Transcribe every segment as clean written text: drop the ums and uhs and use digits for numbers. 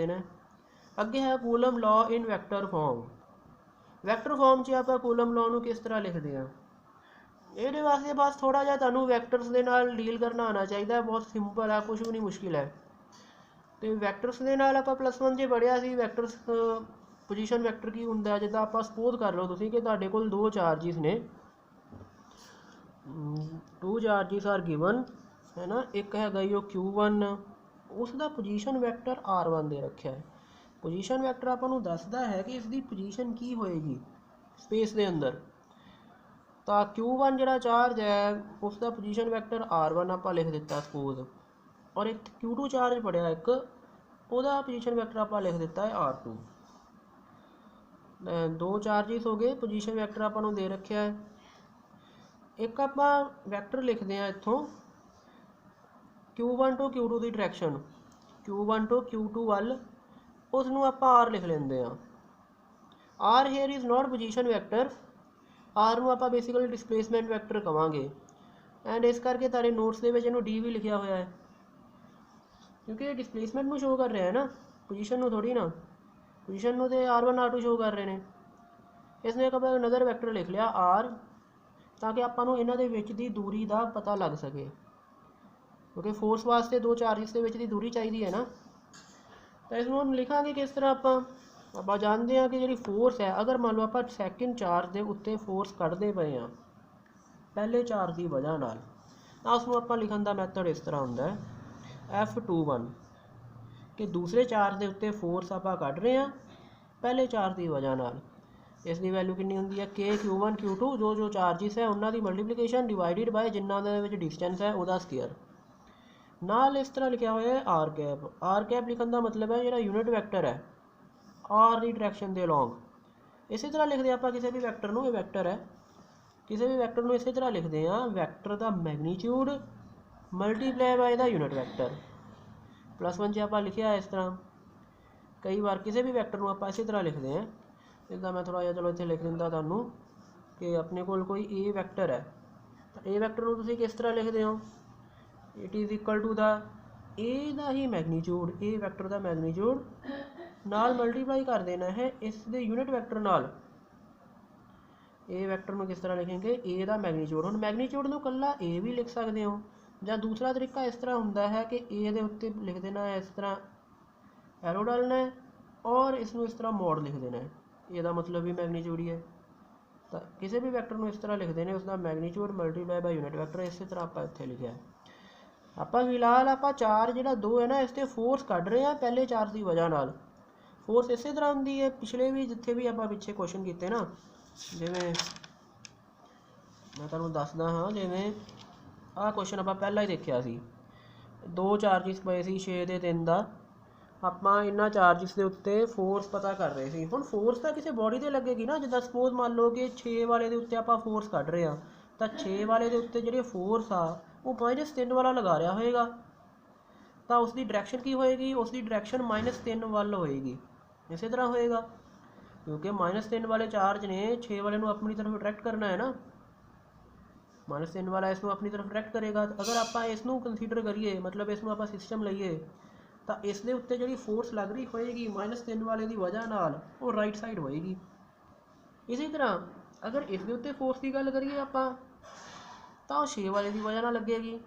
देना। अगे है coulomb law in vector form. Vector form 'ਚ ਆਪਾਂ ਕੂਲਮ ਲॉ ਨੂੰ ਕਿਸ ਤਰ੍ਹਾਂ ਲਿਖਦੇ ਹਾਂ। ਇਹਦੇ ਵਾਸਤੇ ਬਸ ਥੋੜਾ ਜਿਹਾ ਤੁਹਾਨੂੰ ਵੈਕਟਰਸ ਦੇ ਨਾਲ ਡੀਲ ਕਰਨਾ ਆਉਣਾ ਚਾਹੀਦਾ। ਬਹੁਤ ਸਿੰਪਲ ਹੈ, ਕੁਝ ਵੀ ਨਹੀਂ ਮੁਸ਼ਕਿਲ ਹੈ। ਤੇ ਵੈਕਟਰਸ ਦੇ ਨਾਲ ਆਪਾਂ +1 'ਚ ਪੜ੍ਹਿਆ ਸੀ ਵੈਕਟਰਸ ਪੋਜੀਸ਼ਨ ਵੈਕਟਰ ਕੀ ਹੁੰਦਾ। ਜਿੱਦਾਂ ਆਪਾਂ ਸਪੋਜ਼ ਕਰ ਲਓ ਤੁਸੀਂ ਕਿ ਤੁਹਾਡੇ ਕੋਲ ਦੋ ਚਾਰਜਿਸ ਨੇ, 2 ਚਾਰਜਿਸ ਆਰ ਗਿਵਨ है ना। एक है जो Q1, उसका पोजीशन वैक्टर R1 दे रखा है। पोजीशन वैक्टर आपको दसदा है कि इसकी पोजीशन की होएगी स्पेस के अंदर। तो Q1 जो चार्ज है उसका पोजीशन वैक्टर R1 आप लिख दिता सपोज, और एक Q2 चार्ज पड़िया एक, ਉਹਦਾ पोजीशन वैक्टर आप लिख दिता है R2। दो चार्जिस हो गए, पोजीशन वैक्टर आपको दे रखा है। एक आप वैक्टर लिखते हैं इतों Q1 टू Q2 की डायरैक्शन, Q1 टू Q2 वाल, उसनों आप R लिख लेंगे हैं। R here is not position vector, R नूं आप बेसिकली डिस्प्लेसमेंट वैक्टर कहांगे। एंड इस करके तारे नोट्स के इन्हों D भी लिखा हुआ है, क्योंकि डिस्प्लेसमेंट में शो कर रहा है ना, पोजीशन में थोड़ी ना। पोजीशन में तो R1 R2 शो कर रहे हैं। इसने एक नज़र वैक्टर लिख लिया R, ताकि आपको इन्हों के विच दी दूरी का पता लग सके, क्योंकि फोर्स वास्ते दो चार्जिस के विच दी दूरी चाहिए है ना। तो इसमें लिखा किस तरह आप जानते हैं कि जी फोर्स है, अगर मान लो आप सैकेंड चार्ज के उत्ते फोर्स कढ़ते पे हैं पहले चार्ज की वजह नाल, तो उसमें आप लिखन का मैथड इस तरह होंगे F21 कि दूसरे चार्ज के उत्ते फोर्स आप कढ़ रहे हैं पहले चार्ज की वजह नाल। इसकी वैल्यू कितनी होंगी है K Q1 Q2, जो चार्जिस है उन्होंने मल्टीप्लीकेशन डिवाइडेड बाय जिन्होंने डिस्टेंस है वह स्केयर। नाल इस तरह लिखा हुआ है आर कैप। आर कैप लिखने का मतलब है जो यूनिट वैक्टर है आर की डायरैक्शन के अलॉन्ग। इसी तरह लिखते हैं आप किसी भी वैक्टर में, वैक्टर है किसी भी वैक्टर में इसी तरह लिखते हैं वैक्टर का magnitude multiply by the unit vector. +1 आप लिखा इस तरह। कई बार किसी भी वैक्टर में आप इसी तरह लिखते हैं। इसका मैं थोड़ा जिहा चलो इत्थे लिख दिंदा तुहानूं कि अपने कोल कोई ए वैक्टर है, तो ए वैक्टर को तुसीं किस तरह लिखते हो, it is equal to the A का ही मैगनीट्यूड, ए वैक्टर का मैगनीट्यूड नाल मल्टीप्लाई कर देना है इस दे यूनिट वैक्टर नाल। ए वैक्टर में किस तरह लिखेंगे ए का मैगनीट्यूड। हुण मैगनीट्यूड नूं कल्ला ए भी लिख सकते हो, या दूसरा तरीका इस तरह होंदा है कि ए दे उत्ते लिख देना है इस तरह एरो डालना है, और इसनूं इस तरह मोड लिख देना है, ਇਹਦਾ मतलब भी मैगनीट्यूड ही है। तो किसी भी वैक्टर में इस तरह लिखते हैं उसका magnitude multiply by unit vector. इस तरह आप इत्थे लिखा है। आप फिलहाल आप चार्ज जो दो है ना इस पर फोर्स कढ़ रहे हैं पहले चार्ज की वजह नाल। फोर्स इस तरह होंगी है, पिछले भी जिथे भी आप पिछे क्वेश्चन किए ना, जिमें मैं तुहानूं दसदा हाँ, जिमें आह क्वेश्चन आप पहला ही देखा सी, दो चार्जिस पे सी 6 ते 3 का, आप इन्होंने चार्जिस के उत्ते फोर्स पता कर रहे थे। हम फोर्स तो किसी बॉडी से लगेगी ना, जिदा सपोज मान लो कि 6 वाले के उत्ते आप फोर्स कढ़ रहे हैं, तो 6 वाले के उत्ते जो फोर्स आ वो -3 वाला लगा रहा होएगा, तो उसकी डायरैक्शन की होएगी, उसकी डायरैक्शन -3 वाल होएगी। इस तरह होएगा क्योंकि -3 वाले चार्ज ने 6 वाले को अपनी तरफ अट्रैक्ट करना है ना, -3 वाला इसमें अपनी तरफ अट्रैक्ट करेगा। अगर आप इसनों कंसीडर करिए, मतलब इसमें आप सिस्टम लईए, तो इस दे उत्ते जिहड़ी फोर्स लग रही होएगी -3 वाले की वजह नाल वो राइट साइड होएगी। इसी तरह अगर इस दे उत्ते फोर्स की गल करिए आप, तो 6 वाले की वजह नाल लगेगी।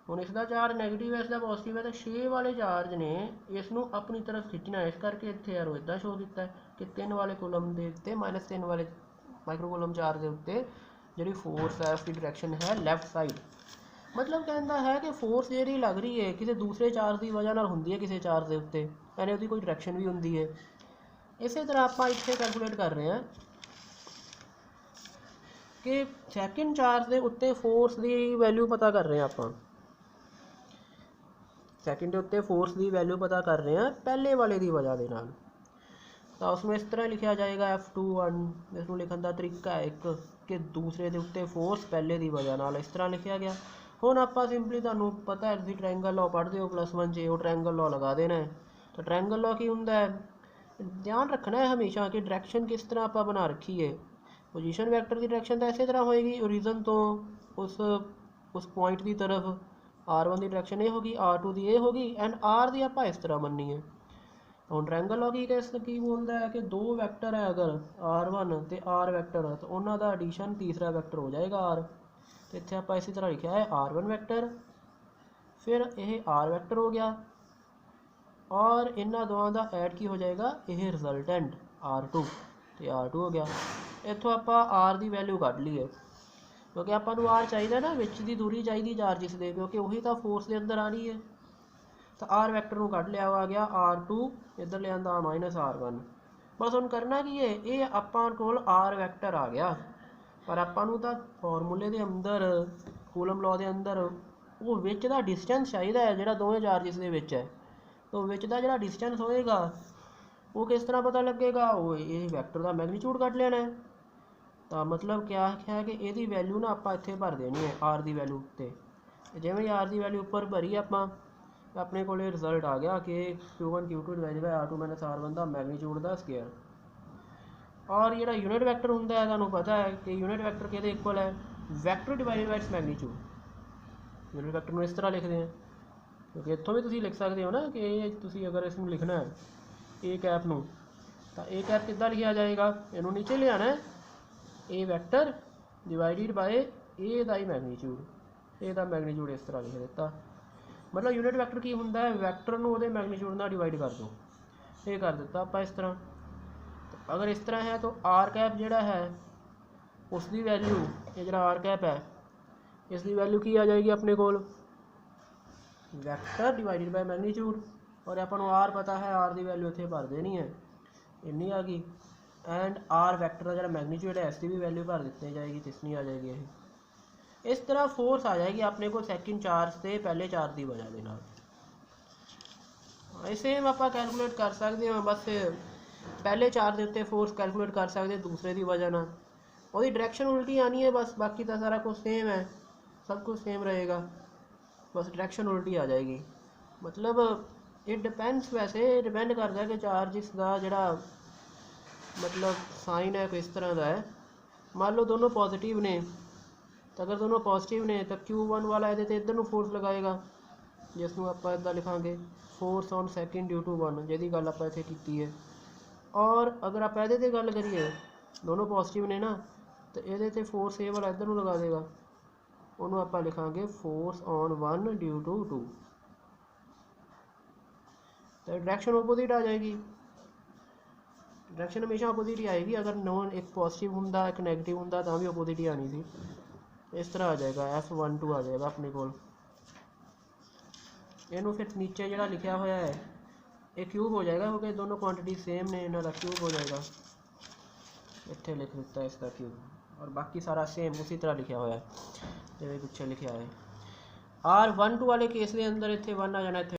हुण इसका चार्ज नैगेटिव है, इसका पॉजिटिव है, तो 6 वाले चार्ज ने इसनों अपनी तरफ खिंचना है। इस करके इत्थे एरो इदां शो किया है कि 3 वाले कूलम के उत्ते -3 वाले माइक्रोकूलम चार्ज के उत्ते जिहड़ी फोर्स है उसकी डायरैक्शन है लैफ्ट साइड। मतलब कहता है कि फोर्स जी लग रही है किसी दूसरे चार्ज की वजह नाल होंदी है किसी चार्ज के उत्ते, यानी उसकी कोई डायरैक्शन भी होंदी है। इस तरह आप इत्थे कैलकुलेट कर रहे हैं कि सैकेंड चार्ज के उत्ते फोर्स की वैल्यू पता कर रहे हैं। आप सैकेंड के उत्ते फोर्स की वैल्यू पता कर रहे हैं पहले वाले की वजह के नाल, तो उसमें इस तरह लिखा जाएगा F21। इसमें लिखने का तरीका है एक कि दूसरे के उत्ते फोर्स पहले की वजह नाल, इस तरह लिखा गया। हुण आपां सिंपली तुहानूं पता है, तुसीं ट्रायंगल लॉ पढ़ते हो +1 'च, वो ट्रायंगल लॉ लगा देना है। तो ट्रायंगल लॉ की हुंदा है, ध्यान रखना है हमेशा कि डायरैक्शन किस तरह आप बना रखी है। पोजीशन वैक्टर की डायरैक्शन तो इस तरह होएगी, ओरिजन तो उस पॉइंट की तरफ R1 की डायरैक्शन ये होगी, R2 की ये होगी, एंड R की आप इस तरह बननी है। ਹੁਣ ਟ੍ਰਾਇੰਗਲ ਲੌਜਿਕ ਇਸ ਕੀ ਬੋਲਦਾ ਹੈ ਕਿ ਦੋ ਵੈਕਟਰ ਹੈ ਅਗਰ r1 ਤੇ r ਵੈਕਟਰ ਤਾਂ ਉਹਨਾਂ ਦਾ ਐਡੀਸ਼ਨ ਤੀਸਰਾ ਵੈਕਟਰ ਹੋ ਜਾਏਗਾ r। ਤੇ ਇੱਥੇ ਆਪਾਂ ਇਸੇ ਤਰ੍ਹਾਂ ਲਿਖਿਆ ਹੈ r1 ਵੈਕਟਰ, ਫਿਰ ਇਹ r ਵੈਕਟਰ ਹੋ ਗਿਆ, ਔਰ ਇਹਨਾਂ ਦੋਵਾਂ ਦਾ ਐਡ ਕੀ ਹੋ ਜਾਏਗਾ, ਇਹ ਰਿਜ਼ਲਟੈਂਟ r2 ਤੇ r2 ਹੋ ਗਿਆ। ਇੱਥੋਂ ਆਪਾਂ r ਦੀ ਵੈਲਿਊ ਕੱਢ ਲਈਏ, ਕਿਉਂਕਿ ਆਪਾਂ ਨੂੰ r ਚਾਹੀਦਾ ਨਾ, ਵਿੱਚ ਦੀ ਦੂਰੀ ਚਾਹੀਦੀ ਚਾਰਜਿਸ ਦੇ, ਕਿਉਂਕਿ ਉਹੀ ਤਾਂ ਫੋਰਸ ਦੇ ਅੰਦਰ ਆਣੀ ਹੈ। ਤਾਂ r ਵੈਕਟਰ ਨੂੰ ਕੱਢ ਲਿਆ, ਆ ਗਿਆ r2, ਇੱਧਰ ਲਿਆਂਦਾ -r1। ਬਸ ਹੁਣ ਕਰਨਾ ਕੀ ਹੈ, ਇਹ ਆਪਾਂ ਕੋਲ r ਵੈਕਟਰ ਆ ਗਿਆ, ਪਰ ਆਪਾਂ ਨੂੰ ਤਾਂ ਫਾਰਮੂਲੇ ਦੇ ਅੰਦਰ, ਕੂਲਮ ਲਾਅ ਦੇ ਅੰਦਰ ਉਹ ਵਿੱਚ ਦਾ ਡਿਸਟੈਂਸ ਚਾਹੀਦਾ ਹੈ ਜਿਹੜਾ ਦੋਵੇਂ ਚਾਰਜਿਸ ਦੇ ਵਿੱਚ ਹੈ। ਤਾਂ ਵਿੱਚ ਦਾ ਜਿਹੜਾ ਡਿਸਟੈਂਸ ਹੋਏਗਾ ਉਹ ਕਿਸ ਤਰ੍ਹਾਂ ਪਤਾ ਲੱਗੇਗਾ, ਉਹ ਇਹ ਵੈਕਟਰ ਦਾ ਮੈਗਨੀਚਿਊਡ ਕੱਢ ਲੈਣਾ ਹੈ। ਤਾਂ ਮਤਲਬ ਕਿਆ ਹੈ ਕਿ ਇਹਦੀ ਵੈਲਿਊ ਨਾ ਆਪਾਂ ਇੱਥੇ ਭਰ ਦੇਣੀ ਹੈ r ਦੀ ਵੈਲਿਊ ਉੱਤੇ। ਜਿਵੇਂ ਹੀ r ਦੀ ਵੈਲਿਊ ਉੱਪਰ ਭਰੀ ਆਪਾਂ, ਆਪਣੇ ਕੋਲ ਇਹ ਰਿਜ਼ਲਟ ਆ ਗਿਆ ਕਿ q1 q2 ਡਿਵਾਈਡ ਬਾਈ r2 - r1 ਦਾ ਮੈਗਨੀਚਿਊਡ ਦਾ ਸਕੁਅਰ। ਔਰ ਜਿਹੜਾ ਯੂਨਿਟ ਵੈਕਟਰ ਹੁੰਦਾ ਹੈ, ਤੁਹਾਨੂੰ ਪਤਾ ਹੈ ਕਿ ਯੂਨਿਟ ਵੈਕਟਰ ਕਿਹਦੇ ਇਕੁਅਲ ਹੈ, vector divided by its magnitude. Unit vector ਨੂੰ ਇਸ ਤਰ੍ਹਾਂ ਲਿਖਦੇ ਹਾਂ, ਕਿਉਂਕਿ ਇੱਥੋਂ ਵੀ ਤੁਸੀਂ ਲਿਖ ਸਕਦੇ ਹੋ ਨਾ ਕਿ ਤੁਸੀਂ ਅਗਰ ਇਸ ਨੂੰ ਲਿਖਣਾ ਹੈ a ਕੈਪ ਨੂੰ, ਤਾਂ a ਕੈਪ ਕਿੱਦਾਂ ਲਿਖਿਆ ਜਾਏਗਾ, ਇਹਨੂੰ ਨੀਚੇ ਲਿਆਉਣਾ ਹੈ, a vector divided by a ਦਾ ਹੀ ਮੈਗਨੀਚਿਊਡ, a ਦਾ ਮੈਗਨੀਚਿਊਡ ਇਸ ਤਰ੍ਹਾਂ ਲਿਖ ਦਿੱਤਾ। ਮਤਲਬ ਯੂਨਿਟ ਵੈਕਟਰ ਕੀ ਹੁੰਦਾ ਹੈ, ਵੈਕਟਰ ਨੂੰ ਉਹਦੇ ਮੈਗਨੀਚਿਊਡ ਨਾਲ ਡਿਵਾਈਡ ਕਰ ਦਿਓ, ਇਹ ਕਰ ਦਿੱਤਾ ਆਪਾਂ ਇਸ ਤਰ੍ਹਾਂ। ਅਗਰ ਇਸ ਤਰ੍ਹਾਂ ਹੈ ਤਾਂ r ਕੈਪ ਜਿਹੜਾ ਹੈ ਉਸ ਦੀ ਵੈਲਿਊ, ਇਹ ਜਿਹੜਾ r ਕੈਪ ਹੈ ਇਸ ਦੀ ਵੈਲਿਊ ਕੀ ਆ ਜਾਏਗੀ ਆਪਣੇ ਕੋਲ, ਵੈਕਟਰ ਡਿਵਾਈਡਿਡ ਬਾਈ ਮੈਗਨੀਚਿਊਡ। ਔਰ ਆਪਾਂ ਨੂੰ r ਪਤਾ ਹੈ, r ਦੀ ਵੈਲਿਊ ਇੱਥੇ ਭਰ ਦੇਣੀ ਹੈ, ਇੰਨੀ ਆ ਗਈ। ਐਂਡ r ਵੈਕਟਰ ਦਾ ਜਿਹੜਾ ਮੈਗਨੀਚਿਊਡ ਹੈ ਇਸ ਦੀ ਵੀ ਵੈਲਿਊ ਭਰ ਦਿੱਤੀ ਜਾਏਗੀ, ਤਿਸਨੀ ਆ ਜਾਏਗੀ ਇਹ। ਇਸ ਤਰ੍ਹਾਂ ਫੋਰਸ ਆ ਜਾਏਗੀ ਆਪਣੇ ਕੋਲ ਸੈਕਿੰਡ ਚਾਰਜ ਤੇ ਪਹਿਲੇ ਚਾਰਜ ਦੀ ਵਜ੍ਹਾ ਦੇ ਨਾਲ। ਸੇਮ ਆਪਾਂ ਕੈਲਕੂਲੇਟ ਕਰ ਸਕਦੇ ਹਾਂ, ਬਸ ਪਹਿਲੇ ਚਾਰਜ ਦੇ ਉੱਤੇ ਫੋਰਸ ਕੈਲਕੂਲੇਟ ਕਰ ਸਕਦੇ ਦੂਸਰੇ ਦੀ ਵਜ੍ਹਾ ਨਾਲ, ਉਹਦੀ ਡਾਇਰੈਕਸ਼ਨ ਉਲਟੀ ਆਣੀ ਹੈ ਬਸ, ਬਾਕੀ ਤਾਂ ਸਾਰਾ ਕੁਝ ਸੇਮ ਹੈ, ਸਭ ਕੁਝ ਸੇਮ ਰਹੇਗਾ, ਬਸ ਡਾਇਰੈਕਸ਼ਨ ਉਲਟੀ ਆ ਜਾਏਗੀ। ਮਤਲਬ ਇਹ ਡਿਪੈਂਡਸ, ਵੈਸੇ ਡਿਪੈਂਡ ਕਰਦਾ ਕਿ ਚਾਰਜਿਸ ਦਾ ਜਿਹੜਾ ਮਤਲਬ ਸਾਈਨ ਹੈ ਕਿਸ ਤਰ੍ਹਾਂ ਦਾ ਹੈ। ਮੰਨ ਲਓ ਦੋਨੋਂ ਪੋਜ਼ੀਟਿਵ ਨੇ, ਤਾਂ ਅਗਰ ਦੋਨੋਂ ਪੋਜ਼ੀਟਿਵ ਨੇ ਤਾਂ q1 ਵਾਲਾ ਇਹਦੇ 'ਤੇ ਇੱਧਰ ਨੂੰ ਫੋਰਸ ਲਗਾਏਗਾ, ਜਿਸ ਨੂੰ ਆਪਾਂ ਇੱਦਾਂ ਲਿਖਾਂਗੇ force on second due to 1, ਜਿਹਦੀ ਗੱਲ ਆਪਾਂ ਇੱਥੇ ਕੀਤੀ ਹੈ। ਔਰ ਅਗਰ ਆਪਾਂ ਇਹਦੇ 'ਤੇ ਗੱਲ ਕਰੀਏ, ਦੋਨੋਂ ਪੋਜ਼ੀਟਿਵ ਨੇ ਨਾ, ਤਾਂ ਇਹਦੇ 'ਤੇ ਫੋਰਸ ਇਹ ਵਾਲਾ ਇੱਧਰ ਨੂੰ ਲਗਾ ਦੇਗਾ, ਉਹਨੂੰ ਆਪਾਂ ਲਿਖਾਂਗੇ ਫੋਰਸ ਔਨ 1 ਡਿਊ ਟੂ 2। ਤਾਂ ਡਾਇਰੈਕਸ਼ਨ ਆਪੋਜ਼ਿਟ ਆ ਜਾਏਗੀ, ਡਾਇਰੈਕਸ਼ਨ ਹਮੇਸ਼ਾ ਆਪੋਜ਼ਿਟ ਹੀ ਆਏਗੀ। ਅਗਰ ਨੋਨ ਇੱਕ ਪੋਜ਼ੀਟਿਵ ਹੁੰਦਾ ਇੱਕ ਨੈਗੇਟਿਵ ਹੁੰਦਾ ਤਾਂ ਵੀ ਆਪੋਜ਼ਿਟ ਹੀ ਆਣੀ ਸੀ। ਇਸ ਤਰ੍ਹਾਂ ਆ ਜਾਏਗਾ, F12 ਆ ਜਾਏਗਾ ਆਪਣੇ ਕੋਲ। ਇਹਨੂੰ ਫਿਰ ਨੀਚੇ ਜਿਹੜਾ ਲਿਖਿਆ ਹੋਇਆ ਹੈ ਇਹ ਕਿਊਬ ਹੋ ਜਾਏਗਾ, ਕਿਉਂਕਿ ਦੋਨੋਂ ਕੁਆਂਟਿਟੀ ਸੇਮ ਨੇ, ਇਹਨਾਂ ਦਾ ਕਿਊਬ ਹੋ ਜਾਏਗਾ। ਇੱਥੇ ਲਿਖ ਦਿੱਤਾ ਇਸ ਦਾ ਕਿਊਬ, ਔਰ ਬਾਕੀ ਸਾਰਾ ਸੇਮ ਉसी ਤਰ੍ਹਾਂ ਲਿਖਿਆ ਹੋਇਆ ਹੈ ਜਿਵੇਂ ਪਿੱਛੇ ਲਿਖਿਆ ਹੈ। R12 ਵਾਲੇ ਕੇਸ ਦੇ ਅੰਦਰ ਇੱਥੇ 1 ਆ ਜਾਣਾ, ਇੱਥੇ